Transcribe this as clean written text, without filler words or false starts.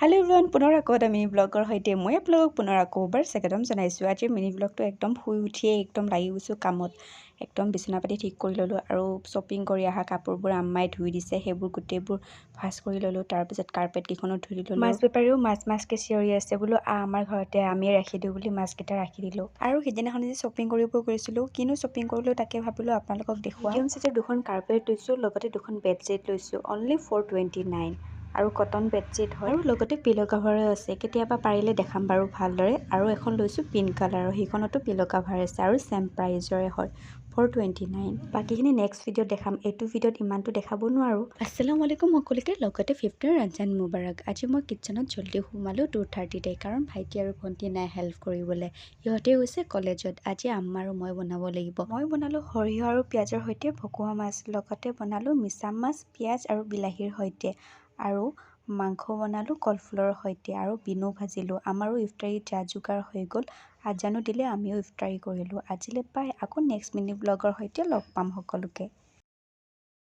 Hello everyone पुনৰ আকৌ এটা mini ব্লগৰ সৈতে মই আপোনালোকক পুনৰ আকৌ এবাৰ স্বাগতম জনাইছোঁ। আজিৰ মিনি ব্লগটো একদম শুই উঠিয়ে একদম লাগি গৈছোঁ কামত। একদম বিছনা পাতি ঠিক কৰি ল'লোঁ আৰু শ্বপিং কৰি অহা কাপোৰবোৰ আম্মাই ধুই দিছে, সেইবোৰ গোটেইবোৰ ভাজ কৰি ল'লোঁ। তাৰপিছত কাৰ্পেটকেইখনো ধুই ল'লোঁ। মাছ বেপাৰীও মাছকৈ চিঞৰি আছে, বোলো আমাৰ ঘৰতে আমিয়ে ৰাখি দিওঁ বুলি মাছকেইটা ৰাখি দিলোঁ। আৰু সিদিনাখন যে শ্বপিং কৰিব গৈছিলোঁ, কিনো শ্বপিং কৰিলোঁ তাকে ভাবিলোঁ আপোনালোকক দেখুৱাম। মিডিয়াম সাইজৰ দুখন কাৰ্পেট লৈছোঁ, লগতে দুখন বেডশ্বীট লৈছোঁ, অনলি 429 আৰু কটন বেডশ্বীট হয় আৰু লগতে পিলো কভাৰো আছে। কেতিয়াবা পাৰিলে দেখাম বাৰু ভালদৰে। আৰু এখন লৈছোঁ পিংক কালাৰৰ, সেইখনতো পিলো কভাৰ আছে আৰু চেম প্ৰাইজৰে হয় 429। বাকীখিনি নেক্সট ভিডিঅ'ত দেখাম, এইটো ভিডিঅ'ত ইমানটো দেখাব নোৱাৰোঁ। আসসালামু আলাইকুম সকলোকে, লগতে 15 ৰমজান মুবাৰক। আজি মই কিটচেনত জল্দি সোমালোঁ 2:30তে, কাৰণ ভাইটি আৰু ভণ্টি নাই হেল্প কৰিবলৈ, সিহঁতে গৈছে কলেজত। আজি আম্মা আৰু মই বনাব লাগিব। মই বনালোঁ সৰিয়হ আৰু পিঁয়াজৰ সৈতে ভকুৱা মাছ, লগতে বনালোঁ মিছা মাছ পিঁয়াজ আৰু বিলাহীৰ সৈতে, আৰু মাংস বনালোঁ কলফুলৰ সৈতে, আৰু বিনো ভাজিলোঁ। আমাৰো ইফতাৰী যা যোগাৰ হৈ গ'ল, আজানো দিলে, আমিও ইফতাৰী কৰিলোঁ। আজিলৈ পাই আকৌ নেক্সট মিনি ব্লগৰ সৈতে লগ পাম সকলোকে।